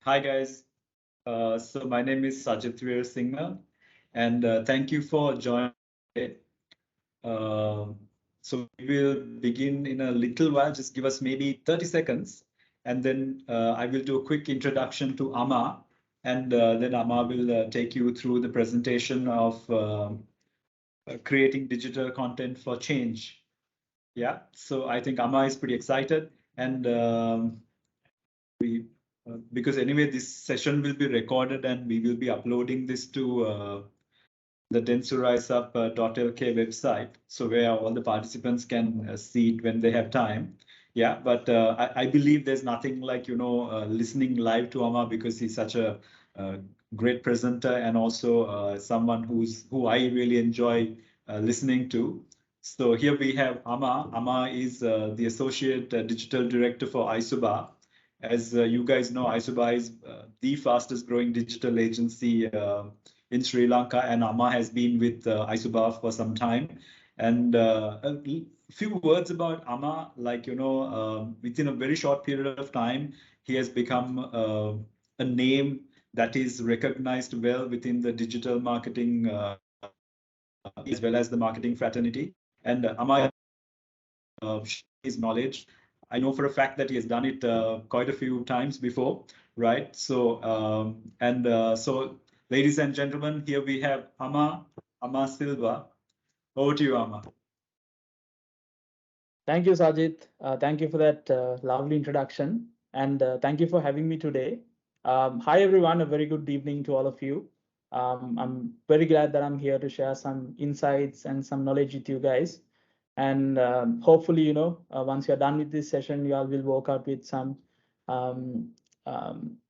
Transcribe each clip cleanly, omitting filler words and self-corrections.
Hi guys. So my name is Sajid Singh, and thank you for joining today. Um so we will begin in a little while. Just give us maybe 30 seconds, and then I will do a quick introduction to Amma, and then Amma will take you through the presentation of creating digital content for change. Yeah. So I think Amma is pretty excited, and we because anyway this session will be recorded and we will be uploading this to the Dentsu Rise Up .lk website, so where all the participants can see it when they have time. Yeah, but I believe there's nothing like listening live to Amma, because he's such a great presenter, and also someone who I really enjoy listening to. So here we have Amma. Amma is the associate digital director for Isobar. As you guys know, Isobar is the fastest growing digital agency in Sri Lanka, and Amma has been with Isobar for some time. And a few words about Amma, within a very short period of time, he has become a name that is recognized well within the digital marketing as well as the marketing fraternity. And Amma his knowledge. I know for a fact that he has done it quite a few times before, right? So, ladies and gentlemen, here we have Amma Silva. Over to you, Amma. Thank you, Sajid. Thank you for that lovely introduction. And thank you for having me today. Hi, everyone. A very good evening to all of you. I'm very glad that I'm here to share some insights and some knowledge with you guys. And hopefully, once you're done with this session, you all will walk out with um,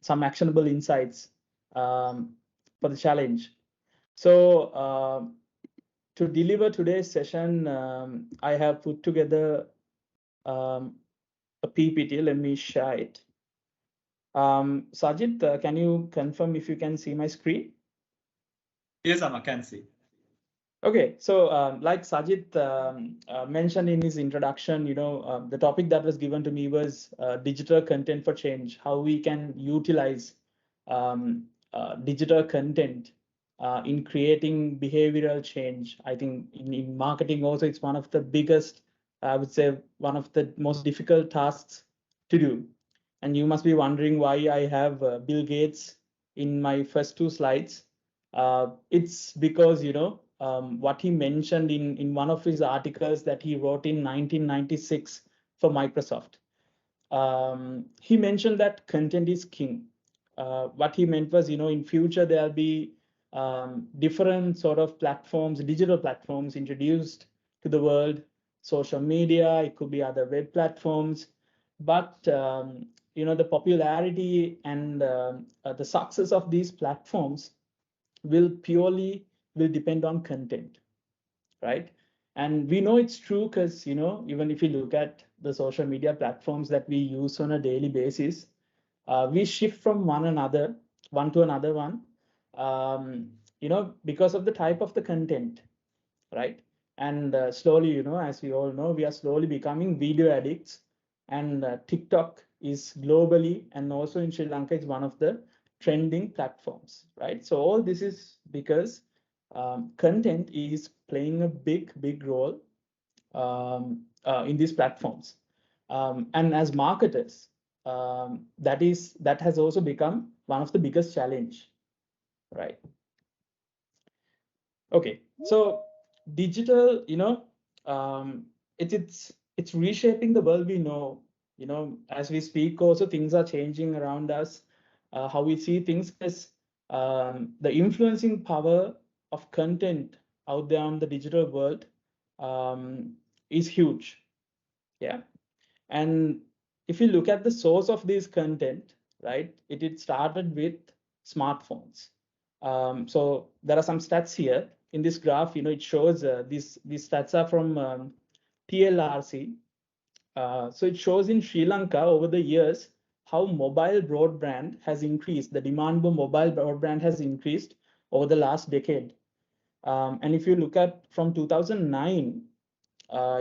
some actionable insights for the challenge. So, to deliver today's session, I have put together um, a PPT. Let me share it. Sajid, can you confirm if you can see my screen? Yes, Amma, can see. Okay, so like Sajid mentioned in his introduction, the topic that was given to me was digital content for change, how we can utilize digital content in creating behavioral change. I think in marketing also, it's one of the biggest, I would say, one of the most difficult tasks to do. And you must be wondering why I have Bill Gates in my first two slides. It's because, what he mentioned in one of his articles that he wrote in 1996 for Microsoft. He mentioned that content is king. What he meant was, in future there'll be different sort of platforms, digital platforms introduced to the world, social media, it could be other web platforms, but the popularity and the success of these platforms will depend on content, right? And we know it's true because even if you look at the social media platforms that we use on a daily basis, we shift from one to another one, because of the type of the content, right? And slowly, as we all know, we are slowly becoming video addicts. And TikTok is globally and also in Sri Lanka is one of the trending platforms, right? So all this is because content is playing a big role in these platforms. And as marketers, that has also become one of the biggest challenge, right? Okay, so digital, it's reshaping the world we know. As we speak, also things are changing around us. How we see things as the influencing power of content out there on the digital world um, is huge. Yeah, and if you look at the source of this content, right, it started with smartphones. So there are some stats here in this graph. It shows these stats are from TLRC. So it shows in Sri Lanka over the years how mobile broadband has increased. The demand for mobile broadband has increased over the last decade. And if you look at from 2009,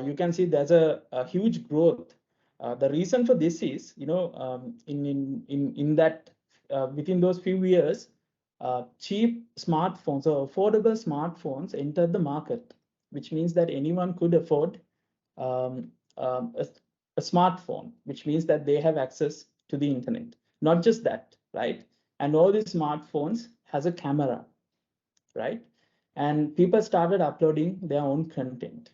you can see there's a huge growth. The reason for this is, in that within those few years, cheap smartphones or affordable smartphones entered the market, which means that anyone could afford um, um, a, a smartphone, which means that they have access to the internet. Not just that, right? And all these smartphones has a camera, right? And people started uploading their own content.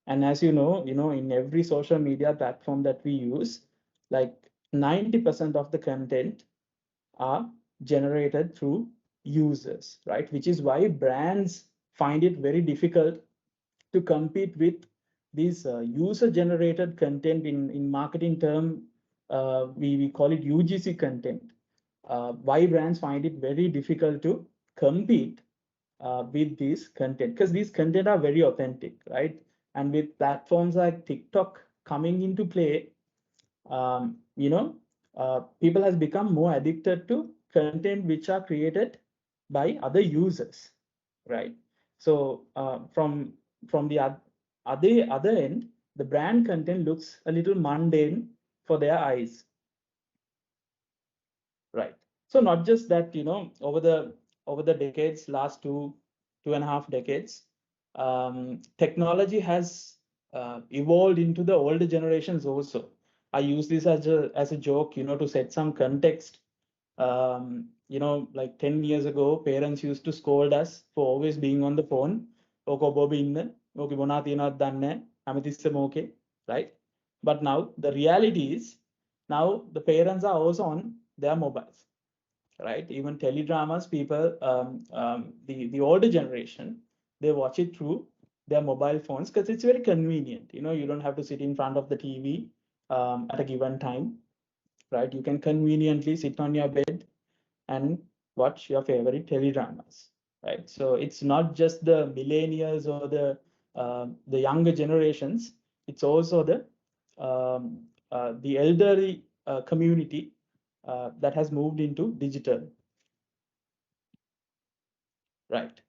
And as you know, in every social media platform that we use, like 90% of the content are generated through users, right? Which is why brands find it very difficult to compete with these user-generated content in marketing term. We call it UGC content. Why brands find it very difficult to compete with this content, because these content are very authentic, right? And with platforms like TikTok coming into play, you know, people has become more addicted to content which are created by other users, right? So from the other end, the brand content looks a little mundane for their eyes, right? So not just that, over the decades, last 2.5 decades, technology has evolved into the older generations also. I use this as a joke, to set some context. Like 10 years ago, parents used to scold us for always being on the phone. "Oko bobi inna, oki bona tiyanawaද danne නැහැ, හැමතිස්සෙම okay," right? But now the reality is, now the parents are also on their mobiles, right? Even teledramas, people, the older generation, they watch it through their mobile phones because it's very convenient. You don't have to sit in front of the TV at a given time, right? You can conveniently sit on your bed and watch your favorite teledramas, right? So it's not just the millennials or the younger generations. It's also the elderly community that has moved into digital, right?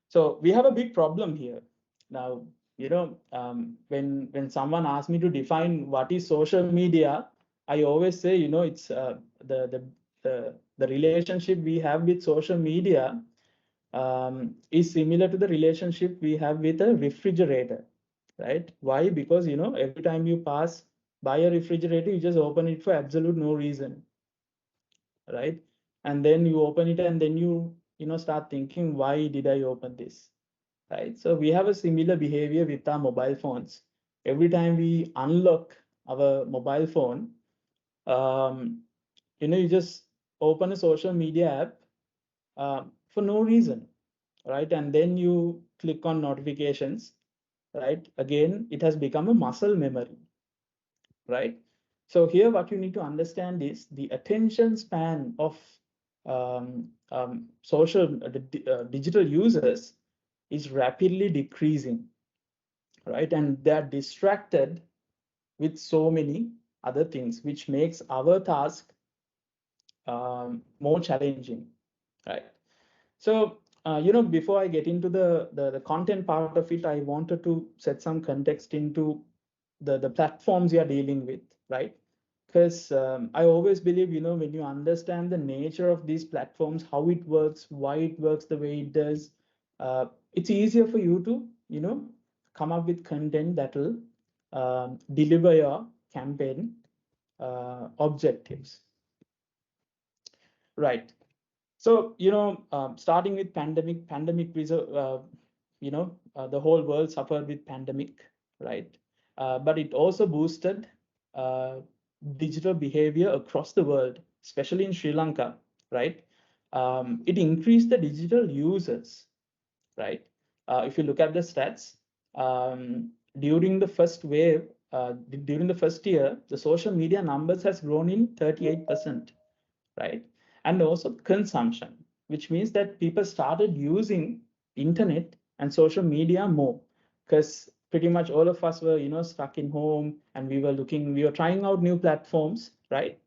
So we have a big problem here. Now, when someone asks me to define what is social media, I always say, it's the relationship we have with social media is similar to the relationship we have with a refrigerator, right? Why? Because, every time you pass by a refrigerator, you just open it for absolute no reason, right? And then you open it and then you start thinking, why did I open this? Right? So we have a similar behavior with our mobile phones. Every time we unlock our mobile phone, you just open a social media app for no reason, right? And then you click on notifications, right? Again, it has become a muscle memory, right? So here, what you need to understand is the attention span of digital users is rapidly decreasing, right? And they're distracted with so many other things, which makes our task more challenging, right? So, before I get into the content part of it, I wanted to set some context into the platforms you're dealing with, right? Because I always believe, when you understand the nature of these platforms, how it works, why it works the way it does, it's easier for you to, come up with content that will deliver your campaign objectives, right? So, starting with pandemic was the whole world suffered with pandemic, right? But it also boosted uh, digital behavior across the world, especially in Sri Lanka, right? It increased the digital users, right? If you look at the stats, during the first wave, during the first year, the social media numbers has grown in 38%, right? And also consumption, which means that people started using internet and social media more, because pretty much all of us were, stuck in home, and we were trying out new platforms, right?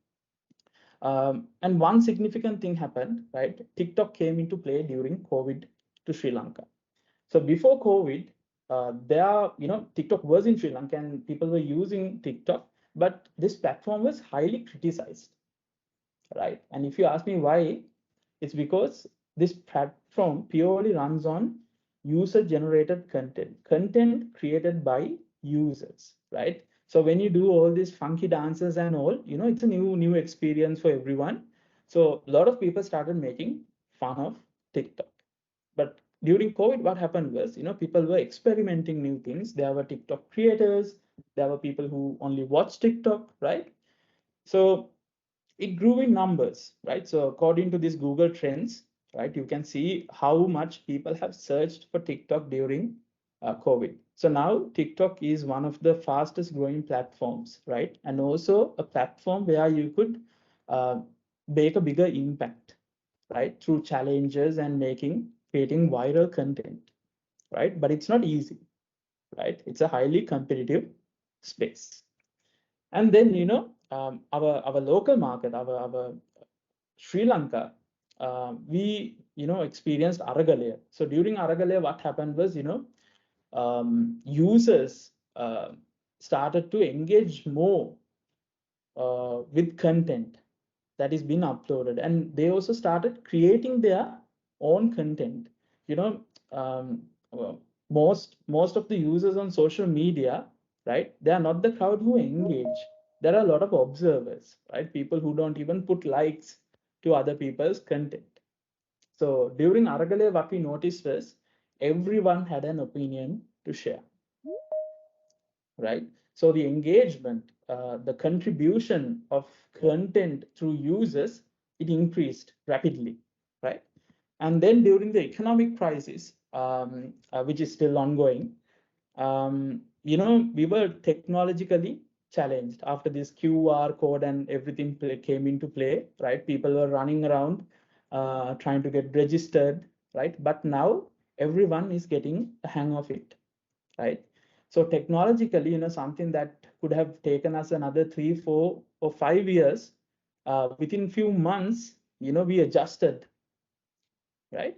And one significant thing happened, right? TikTok came into play during COVID to Sri Lanka. So before COVID, TikTok was in Sri Lanka and people were using TikTok, but this platform was highly criticized, right? And if you ask me why, it's because this platform purely runs on user generated content created by users, right? So when you do all these funky dances and all, it's a new experience for everyone. So a lot of people started making fun of TikTok. But during COVID, what happened was, people were experimenting new things. There were TikTok creators, there were people who only watch TikTok, right? So it grew in numbers, right? So according to this Google Trends, right, you can see how much people have searched for TikTok during COVID. So now TikTok is one of the fastest growing platforms, right? And also a platform where you could uh, make a bigger impact, right, through challenges and creating viral content, right? But it's not easy, right? It's a highly competitive space. And then, our local market, our Sri Lanka, we, experienced Aragalaya. So during Aragalaya, what happened was, users started to engage more with content that is being uploaded, and they also started creating their own content. You know, well, most of the users on social media, right? They are not the crowd who engage. There are a lot of observers, right? People who don't even put likes to other people's content. So during Aragale, what we noticed was everyone had an opinion to share, right? So the engagement, the contribution of content through users, it increased rapidly, right? And then during the economic crisis, which is still ongoing, we were technologically challenged after this QR code and everything came into play, right? People were running around trying to get registered, right? But now everyone is getting a hang of it, right? So technologically, something that could have taken us another 3, 4, or 5 years, within few months, we adjusted, right?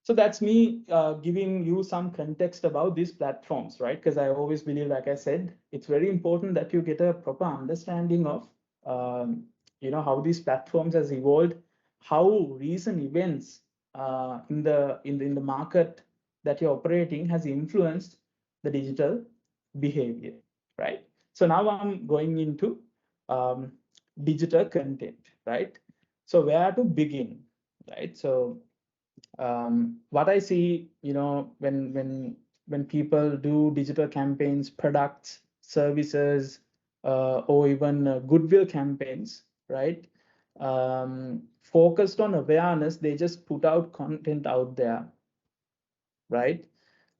So that's me giving you some context about these platforms, right? Because I always believe, like I said, it's very important that you get a proper understanding of, how these platforms has evolved, how recent events in the market that you're operating has influenced the digital behavior, right? So now I'm going into um, digital content, right? So where to begin, right? So what I see, when people do digital campaigns, products, services, or even goodwill campaigns, right? Focused on awareness, they just put out content out there, right?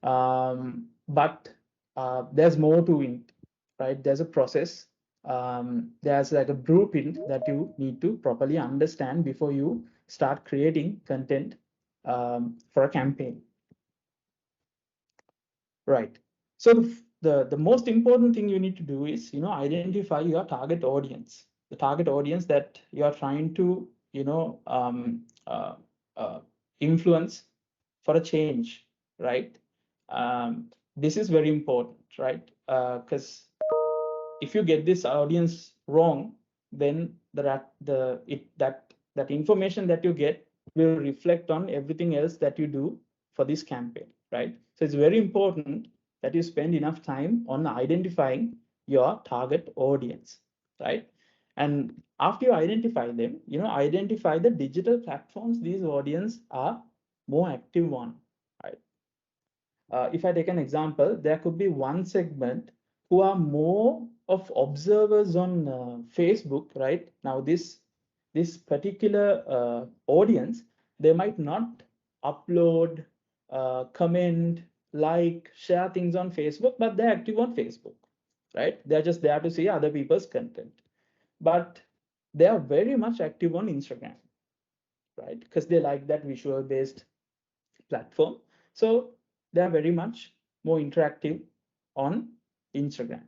But there's more to it, right? There's a process. There's like a blueprint that you need to properly understand before you start creating content for a campaign, right? So the most important thing you need to do is, identify your target audience, the target audience that you are trying to, uh, influence for a change, right? This is very important, right? Because if you get this audience wrong, then that information that you get will reflect on everything else that you do for this campaign, right? So it's very important that you spend enough time on identifying your target audience, right? And after you identify them, identify the digital platforms these audience are more active on, right? If I take an example, there could be one segment who are more of observers on Facebook, right? Now, this particular audience, they might not upload, comment, like, share things on Facebook, but they're active on Facebook, right? They're just there to see other people's content. But they are very much active on Instagram, right? Because they like that visual based platform. So they are very much more interactive on Instagram.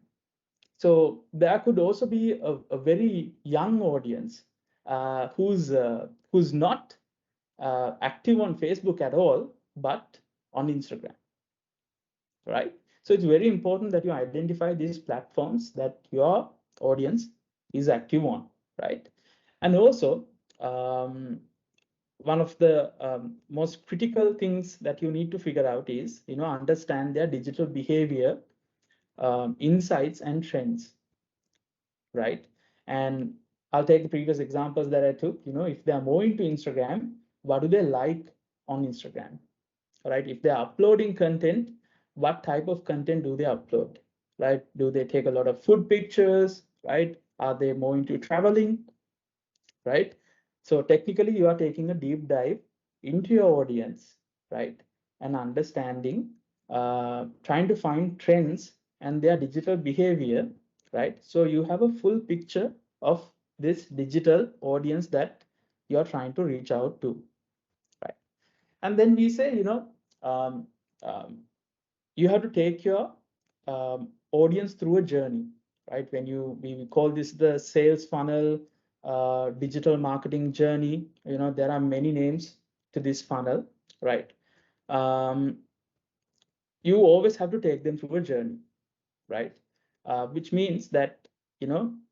So there could also be a very young audience who's not active on Facebook at all, but on Instagram, right? So it's very important that you identify these platforms that your audience is active on, right? And also, one of the most critical things that you need to figure out is, understand their digital behavior, insights and trends, right? And I'll take the previous examples that I took. If they are more into Instagram, what do they like on Instagram, right? If they're uploading content, what type of content do they upload, right? Do they take a lot of food pictures, right? Are they more into traveling, right? So technically, you are taking a deep dive into your audience, right? And understanding, trying to find trends and their digital behavior, right? So you have a full picture of this digital audience that you're trying to reach out to, right? And then we say, um, um, you have to take your audience through a journey, right? We call this the sales funnel, digital marketing journey. There are many names to this funnel, right? Um, you always have to take them through a journey, right? Which means that,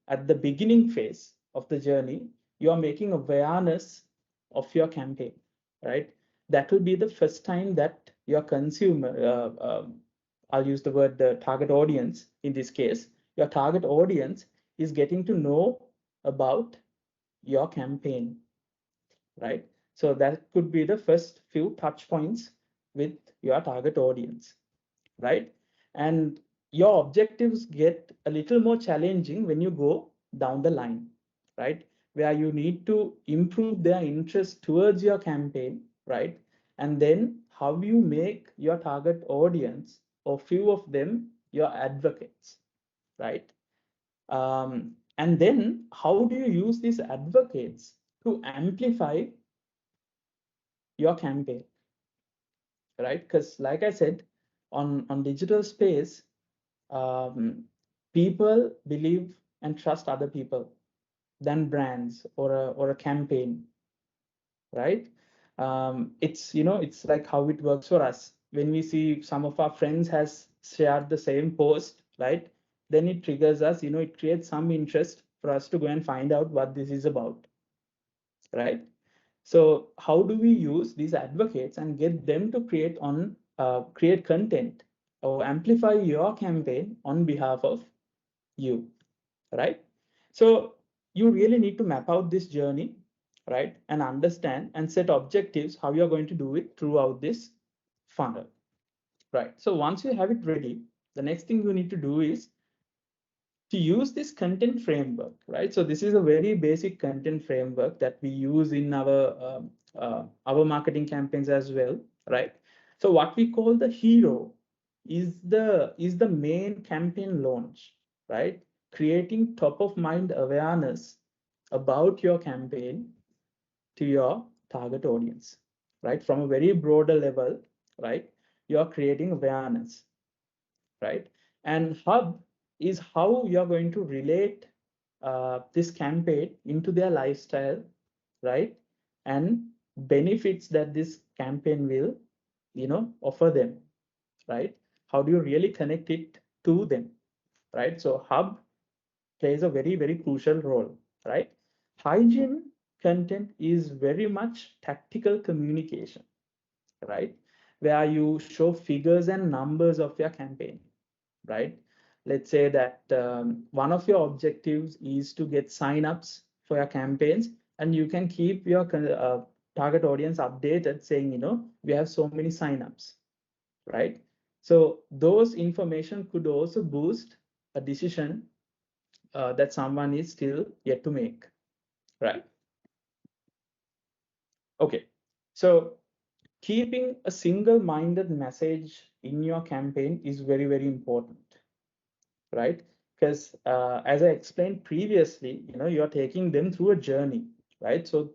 at the beginning phase of the journey, you are making awareness of your campaign, right? That will be the first time that your consumer, I'll use the word the target audience in this case, your target audience is getting to know about your campaign, right? So that could be the first few touch points with your target audience, right? And your objectives get a little more challenging when you go down the line, right? Where you need to improve their interest towards your campaign, right? And then how you make your target audience or few of them your advocates, right? And then how do you use these advocates to amplify your campaign, right? Because like I said, on digital space, people believe and trust other people than brands or a campaign, right? It's like how it works for us. When we see some of our friends has shared the same post, right? Then it triggers us, it creates some interest for us to go and find out what this is about, right? So how do we use these advocates and get them to create content or amplify your campaign on behalf of you, right? So you really need to map out this journey, right? And understand and set objectives how you're going to do it throughout this funnel, right? So once you have it ready, the next thing you need to do is to use this content framework, right? So this is a very basic content framework that we use in our marketing campaigns as well, right? So what we call the hero is the main campaign launch, right? Creating top of mind awareness about your campaign to your target audience, right? From a very broader level, right? You are creating awareness, right? And hub is how you're going to relate this campaign into their lifestyle, right? And benefits that this campaign will, offer them, right? How do you really connect it to them, right? So hub plays a very, very crucial role, right? Hygiene content is very much tactical communication, right? Where you show figures and numbers of your campaign, right? Let's say that one of your objectives is to get signups for your campaigns, and you can keep your target audience updated saying, we have so many signups, right? So those information could also boost a decision that someone is still yet to make, right? Okay, so keeping a single-minded message in your campaign is very, very important, right? Because as I explained previously, you're taking them through a journey, right? So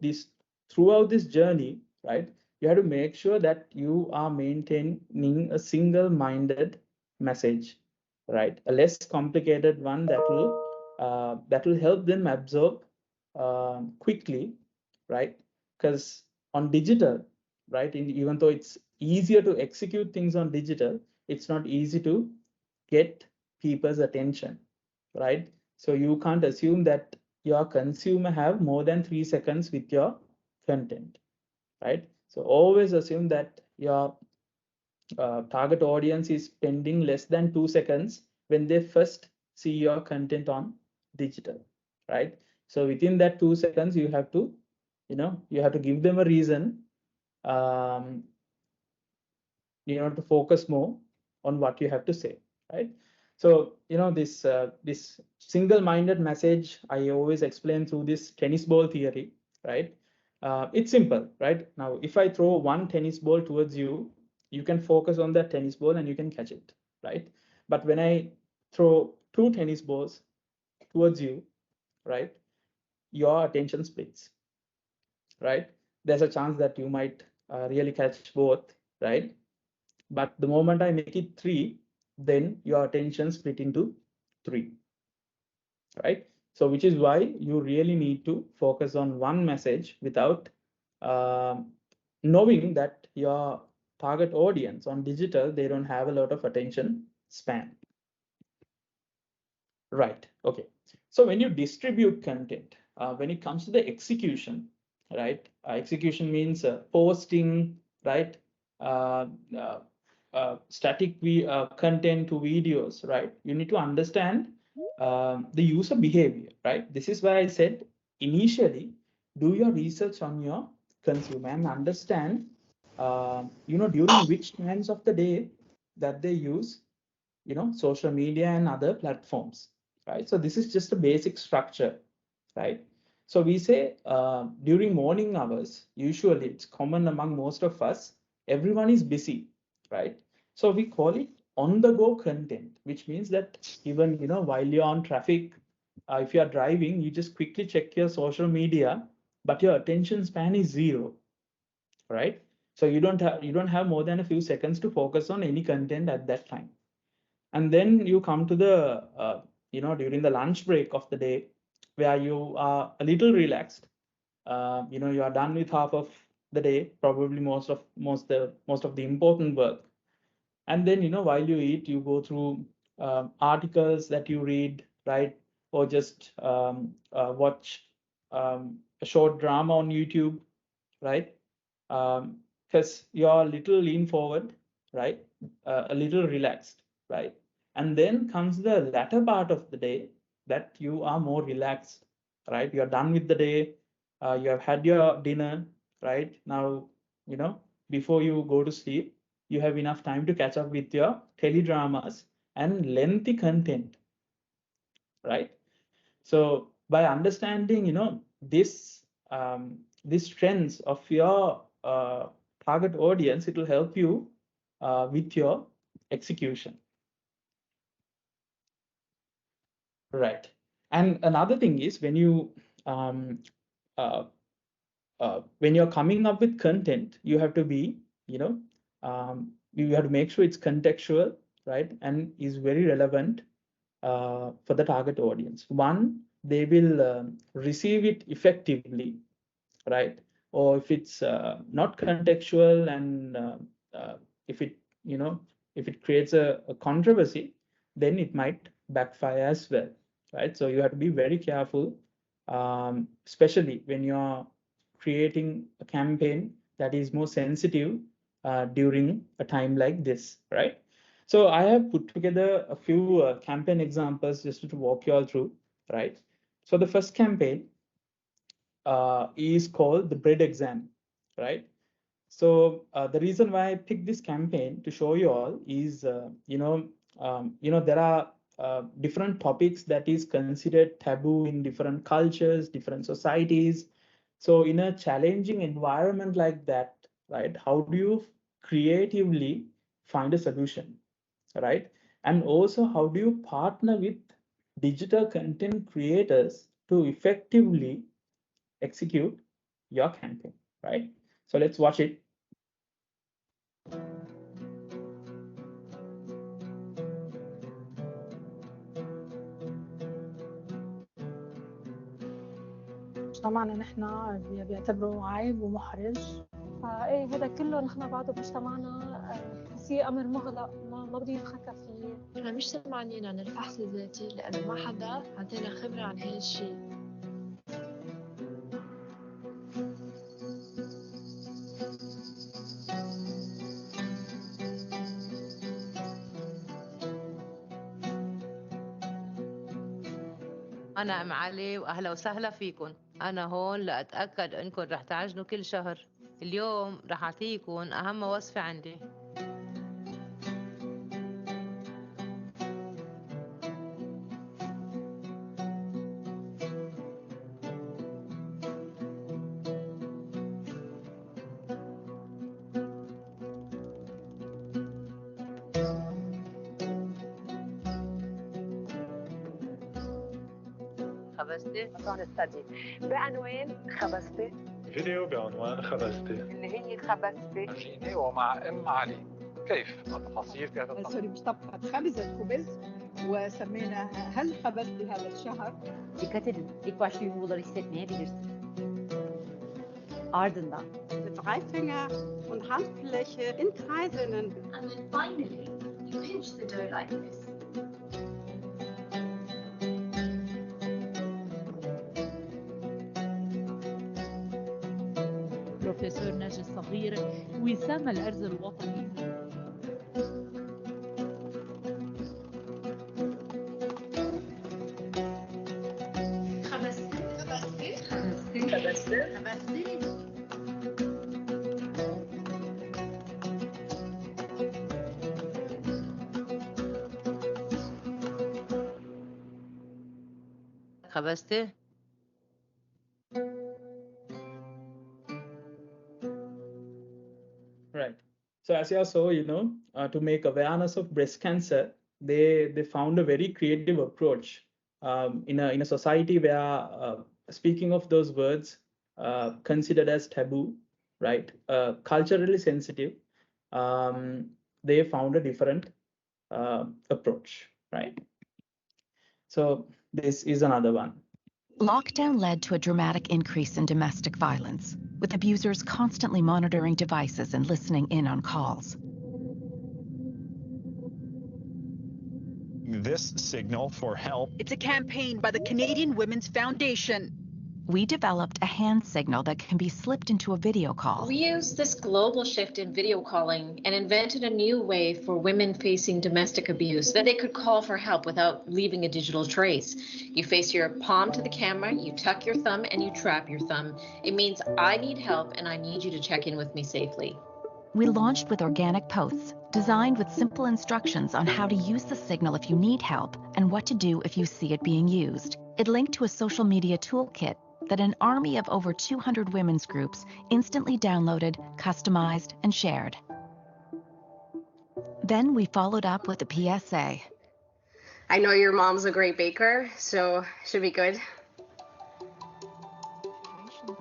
throughout this journey, right, you have to make sure that you are maintaining a single-minded message, right? A less complicated one that will help them absorb quickly, right? Because on digital, right, even though it's easier to execute things on digital, it's not easy to get people's attention, right? So you can't assume that your consumer have more than 3 seconds with your content, right? So always assume that your target audience is spending less than 2 seconds when they first see your content on digital, right? So within that 2 seconds, you have to, you have to give them a reason, um, to focus more on what you have to say, right? So, this single-minded message I always explain through this tennis ball theory, right? It's simple, right? Now, if I throw one tennis ball towards you, you can focus on that tennis ball and you can catch it, right? But when I throw two tennis balls towards you, right, your attention splits, right? There's a chance that you might really catch both, right? But the moment I make it 3, then your attention split into 3, right? So which is why you really need to focus on one message without knowing that your target audience on digital, they don't have a lot of attention span. Right. Okay. So when you distribute content, when it comes to the execution, right? Execution means posting, right? Uh, uh, Static content to videos, right? You need to understand the user behavior, right? This is why I said initially, do your research on your consumer and understand, during which times of the day that they use, social media and other platforms, right? So this is just a basic structure, right? So we say during morning hours, usually it's common among most of us, everyone is busy, right? So we call it on the go content, which means that even, while you're on traffic, if you're driving, you just quickly check your social media, but your attention span is 0, right? So you don't have more than a few seconds to focus on any content at that time. And then you come to the during the lunch break of the day, where you are a little relaxed. You are done with half of the day, probably most of the important work. And then, while you eat, you go through articles that you read, right? Or just watch a short drama on YouTube, right? Because you're a little lean forward, right? A little relaxed, right? And then comes the latter part of the day that you are more relaxed, right? You're done with the day. You have had your dinner, right? Now, before you go to sleep, you have enough time to catch up with your teledramas and lengthy content, right? So by understanding, these trends of your target audience, it will help you with your execution. Right. And another thing is um, uh, when you're coming up with content, you have to be, you have to make sure it's contextual, right, and is very relevant for the target audience. One, they will receive it effectively, right? Or if it's not contextual and if it, if it creates a controversy, then it might backfire as well, right? So you have to be very careful, especially when you're creating a campaign that is more sensitive during a time like this, right? So I have put together a few campaign examples just to walk you all through, right? So the first campaign is called the bread exam, right? So the reason why I picked this campaign to show you all is, there are different topics that is considered taboo in different cultures, different societies. So in a challenging environment like that, right, how do you creatively find a solution, right? And also, how do you partner with digital content creators to effectively execute your campaign, right? So let's watch it. مجتمعنا نحن بيعتبروه عيب ومحرج، فايه هذا كله نحن بعده بمجتمعنا بصير امر مغلق، ما بده ينحكى فيه. نحن مش سمعانين عن الفحص الذاتي لأنه ما حدا عطينا خبرة عن هالشي. أنا أم علي وأهلا وسهلا فيكم. أنا هون لأتأكد إنكم رح تعجنوا كل شهر. اليوم رح أعطيكم أهم وصفة عندي. خبزتي؟ بعنوان خبزتي فيديو بعنوان خبزتي اللي هي خبزتي عجينة ومع أم علي. كيف التفاصيل في هذا الطبق؟ سوري مش طبخة خبزة خبز وسميناها هل خبزتي هذا الشهر. Dikkat edin, ilk başta yumruları hissetmeyebilirsiniz. Ardından mit Zeigefinger und Handfläche in Kreisinnen. And then finally, you pinch the dough like this. بروفيسور ناجي الصغير وسام الأرز الوطني. خبزتي خبزتي خبزتي خبزتي. خبزتي؟ Right. So as you saw, to make awareness of breast cancer, they found a very creative approach in a society where speaking of those words considered as taboo, right? Culturally sensitive. They found a different approach, right? So this is another one. Lockdown led to a dramatic increase in domestic violence, with abusers constantly monitoring devices and listening in on calls. This signal for help. It's a campaign by the Canadian Women's Foundation. We developed a hand signal that can be slipped into a video call. We used this global shift in video calling and invented a new way for women facing domestic abuse that they could call for help without leaving a digital trace. You face your palm to the camera, you tuck your thumb, and you trap your thumb. It means I need help and I need you to check in with me safely. We launched with organic posts, designed with simple instructions on how to use the signal if you need help and what to do if you see it being used. It linked to a social media toolkit that an army of over 200 women's groups instantly downloaded, customized, and shared. Then we followed up with a PSA. I know your mom's a great baker, so should be good.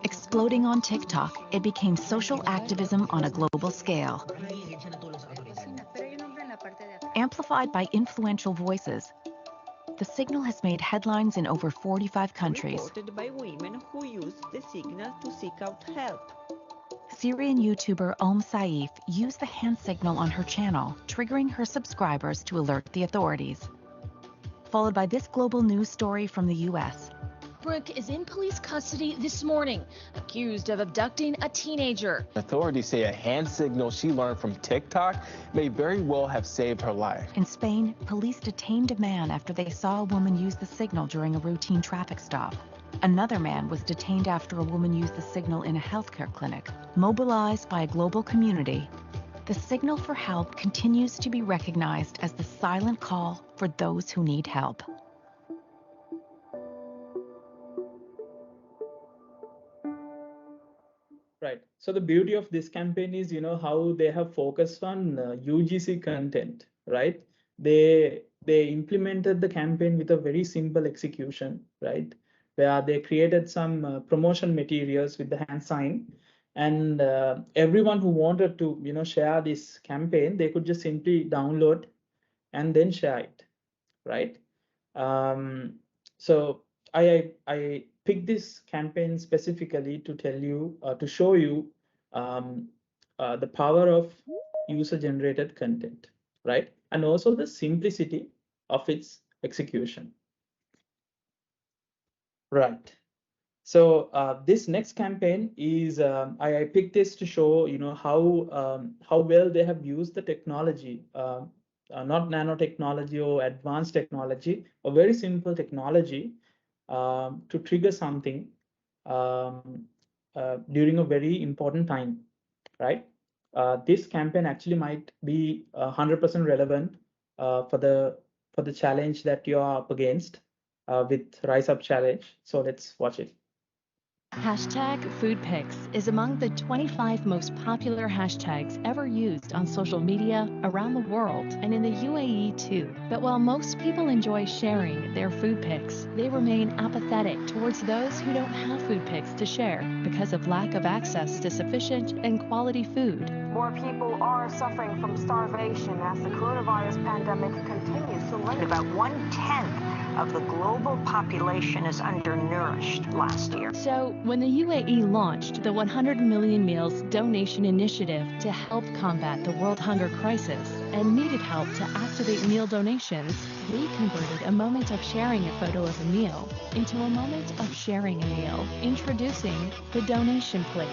Exploding on TikTok, it became social activism on a global scale. Amplified by influential voices, the signal has made headlines in over 45 countries. Reported by women who used the signal to seek out help. Syrian YouTuber Saif used the hand signal on her channel, triggering her subscribers to alert the authorities. Followed by this global news story from the US. Brooke is in police custody this morning, accused of abducting a teenager. Authorities say a hand signal she learned from TikTok may very well have saved her life. In Spain, police detained a man after they saw a woman use the signal during a routine traffic stop. Another man was detained after a woman used the signal in a healthcare clinic. Mobilized by a global community, the signal for help continues to be recognized as the silent call for those who need help. Right. So the beauty of this campaign is, how they have focused on UGC content, right? They implemented the campaign with a very simple execution, right? Where they created some promotion materials with the hand sign, and everyone who wanted to, share this campaign, they could just simply download and then share it, right? So I picked this campaign specifically to tell you, to show you the power of user-generated content, right? And also the simplicity of its execution. Right. So this next campaign is, I picked this to show, how well they have used the technology, not nanotechnology or advanced technology, a very simple technology to trigger something during a very important time, right? This campaign actually might be 100% relevant for the challenge that you are up against with Rise Up Challenge. So let's watch it. #FoodPics is among the 25 most popular hashtags ever used on social media around the world and in the UAE too. But while most people enjoy sharing their food pics, they remain apathetic towards those who don't have food pics to share because of lack of access to sufficient and quality food. More people are suffering from starvation as the coronavirus pandemic continues to limit. About 1/10 of the global population is undernourished last year. So, when the UAE launched the 100 Million Meals Donation Initiative to help combat the world hunger crisis and needed help to activate meal donations, we converted a moment of sharing a photo of a meal into a moment of sharing a meal, introducing the donation plate.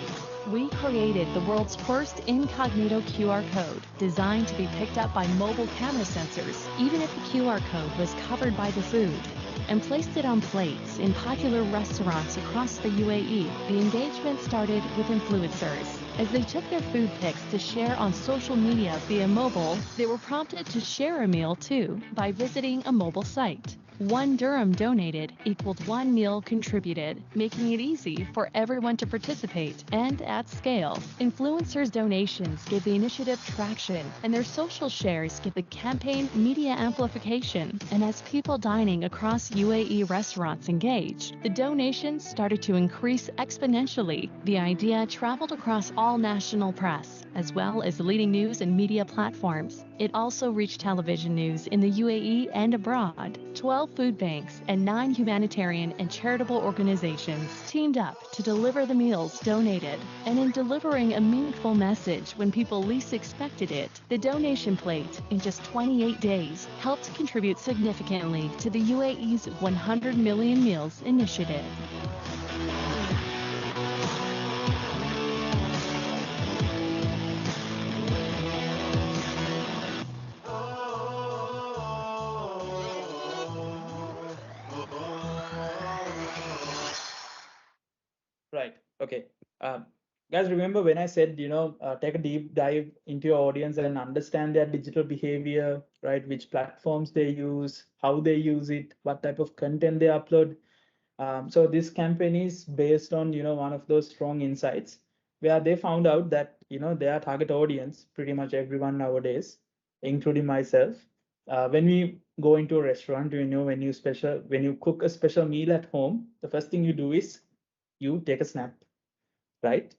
We created the world's first incognito QR code designed to be picked up by mobile camera sensors, even if the QR code was covered by the food, and placed it on plates in popular restaurants across the UAE. The engagement started with influencers. As they took their food pics to share on social media via mobile, they were prompted to share a meal too by visiting a mobile site. 1 dirham donated equaled 1 meal contributed, making it easy for everyone to participate and at scale. Influencers' donations gave the initiative traction, and their social shares give the campaign media amplification. And as people dining across UAE restaurants engaged, the donations started to increase exponentially. The idea traveled across all national press, as well as leading news and media platforms. It also reached television news in the UAE and abroad. 12 food banks and 9 humanitarian and charitable organizations teamed up to deliver the meals donated. And in delivering a meaningful message when people least expected it, the donation plate, in just 28 days, helped contribute significantly to the UAE's 100 Million Meals initiative. Right. Okay. Guys, remember when I said, take a deep dive into your audience and understand their digital behavior, right? Which platforms they use, how they use it, what type of content they upload. So this campaign is based on, one of those strong insights where they found out that, their target audience, pretty much everyone nowadays, including myself, when we go into a restaurant, when you cook a special meal at home, the first thing you do is you take a snap, right?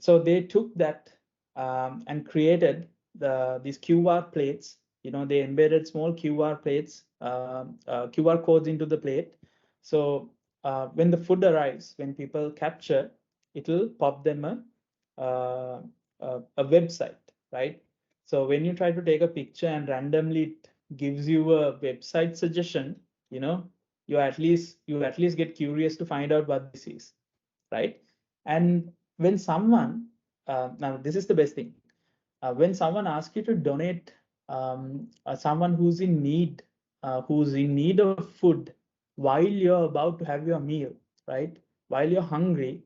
So they took that and created these QR plates. They embedded small QR plates, QR codes into the plate. So when the food arrives, when people capture, it will pop them a website, right? So when you try to take a picture and randomly it gives you a website suggestion, you at least get curious to find out what this is, right? And when someone now this is the best thing, when someone asks you to donate someone who's in need of food while you're about to have your meal, right? While you're hungry,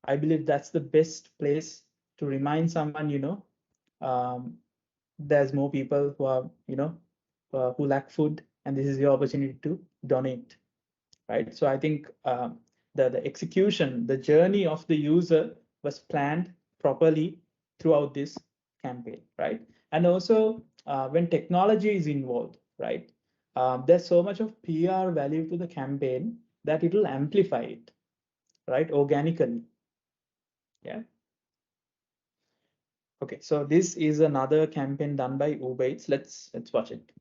I believe that's the best place to remind someone, there's more people who are, who lack food, and this is your opportunity to donate, right? So I think the execution, the journey of the user was planned properly throughout this campaign, right? And also when technology is involved, right? There's so much of PR value to the campaign that it will amplify it, right? Organically. Yeah. Okay, so this is another campaign done by Uber Eats. Let's watch it.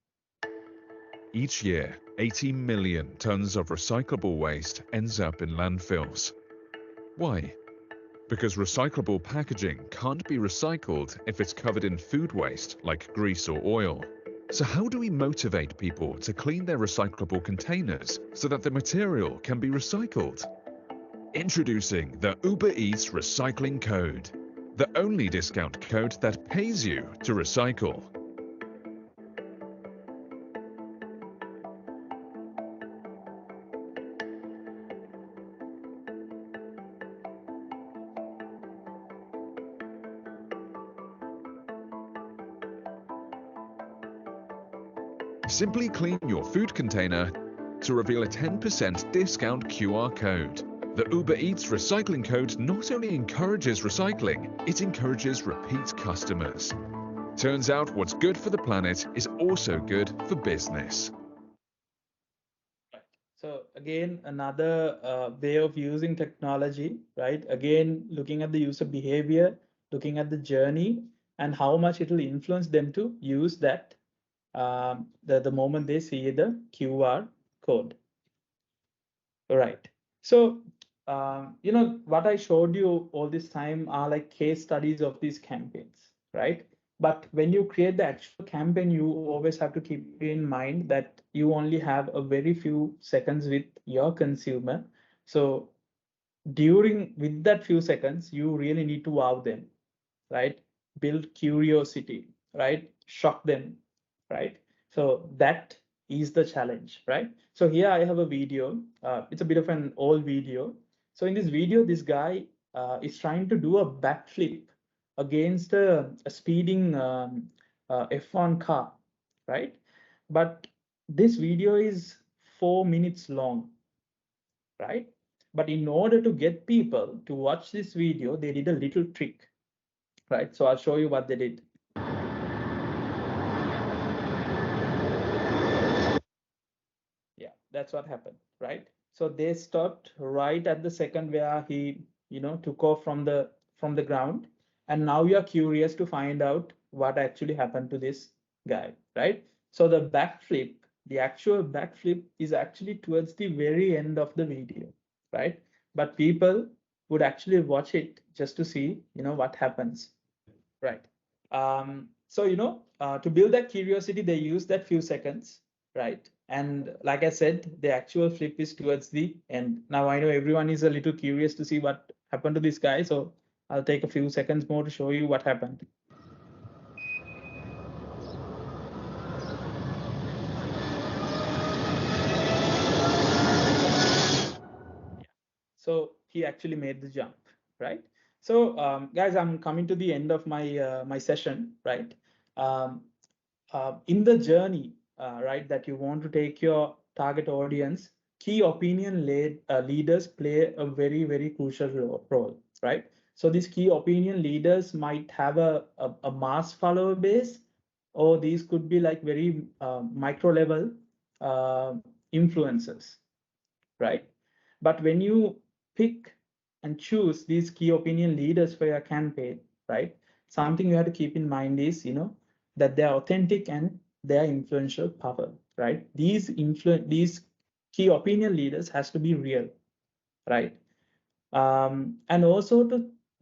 Each year, 80 million tons of recyclable waste ends up in landfills. Why? Because recyclable packaging can't be recycled if it's covered in food waste like grease or oil. So how do we motivate people to clean their recyclable containers so that the material can be recycled? Introducing the Uber Eats Recycling Code, the only discount code that pays you to recycle. Simply clean your food container to reveal a 10% discount QR code. The Uber Eats recycling code not only encourages recycling, it encourages repeat customers. Turns out what's good for the planet is also good for business. So again, another way of using technology, right? Again, looking at the user behavior, looking at the journey, and how much it will influence them to use that the moment they see the QR code. All right. So, what I showed you all this time are like case studies of these campaigns, right? But when you create the actual campaign, you always have to keep in mind that you only have a very few seconds with your consumer. So with that few seconds, you really need to wow them, right? Build curiosity, right? Shock them, right? So that is the challenge, right? So here I have a video. It's a bit of an old video. So in this video, this guy is trying to do a backflip against a speeding F1 car, right? But this video is 4 minutes long, right? But in order to get people to watch this video, they did a little trick, right? So I'll show you what they did. Yeah, that's what happened, right? So they stopped right at the second where he, took off from the ground. And now you're curious to find out what actually happened to this guy, right? So the actual backflip is actually towards the very end of the video, right? But people would actually watch it just to see, what happens. Right. So, to build that curiosity, they use that few seconds, right? And like I said, the actual flip is towards the end. Now, I know everyone is a little curious to see what happened to this guy, so I'll take a few seconds more to show you what happened. So he actually made the jump, right? So guys, I'm coming to the end of my my session, right? In the journey, right, that you want to take your target audience, key opinion leaders play a very, very crucial role, right? So these key opinion leaders might have a mass follower base, or these could be like very micro level influencers, right? But when you pick and choose these key opinion leaders for your campaign, right? Something you have to keep in mind is, that they're authentic and they're influential power, right? These key opinion leaders has to be real, right? And also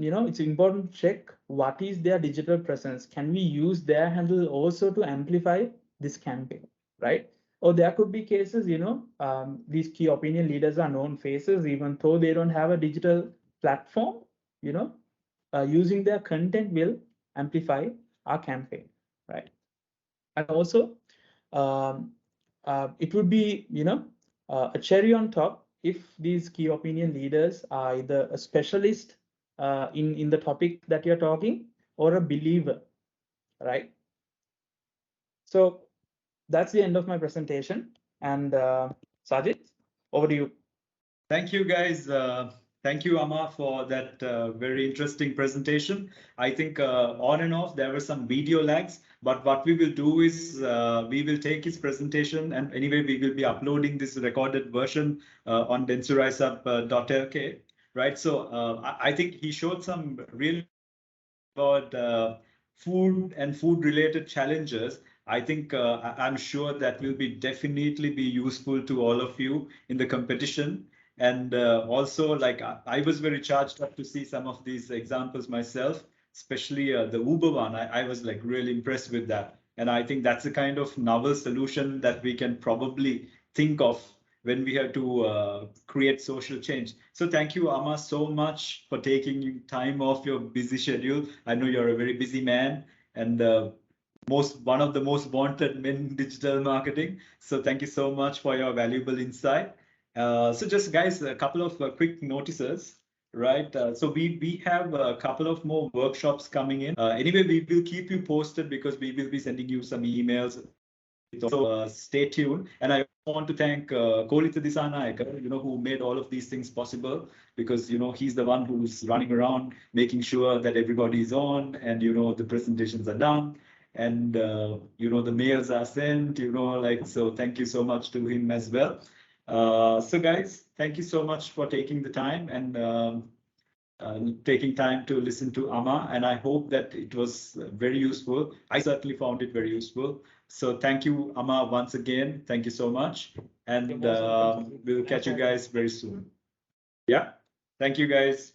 it's important to check what is their digital presence. Can we use their handle also to amplify this campaign, right? Or there could be cases, these key opinion leaders are known faces, even though they don't have a digital platform, using their content will amplify our campaign, right? And also, um, it would be, a cherry on top if these key opinion leaders are either a specialist in the topic that you're talking or a believer, right? So that's the end of my presentation. And Sajid, over to you. Thank you, guys. Thank you, Amma, for that very interesting presentation. I think on and off, there were some video lags, but what we will do is we will take his presentation, and anyway, we will be uploading this recorded version on dentsuriseup.lk, right? So I think he showed some really about food and food-related challenges. I think I'm sure that will be definitely be useful to all of you in the competition. And also, like I was very charged up to see some of these examples myself, especially the Uber one. I was like really impressed with that. And I think that's the kind of novel solution that we can probably think of when we have to create social change. So thank you, Amma, so much for taking time off your busy schedule. I know you're a very busy man and one of the most wanted men in digital marketing. So thank you so much for your valuable insight. So just guys, a couple of quick notices, right? So we have a couple of more workshops coming in. Anyway, we will keep you posted because we will be sending you some emails So stay tuned. And I want to thank Kolita Disanaika, who made all of these things possible, because, he's the one who's running around making sure that everybody is on and, the presentations are done. And, the mails are sent, so thank you so much to him as well. So guys, thank you so much for taking the time and taking time to listen to Amma, and I hope that it was very useful. I certainly found it very useful. So thank you, Amma, once again. Thank you so much. And we'll catch you guys very soon. Yeah. Thank you, guys.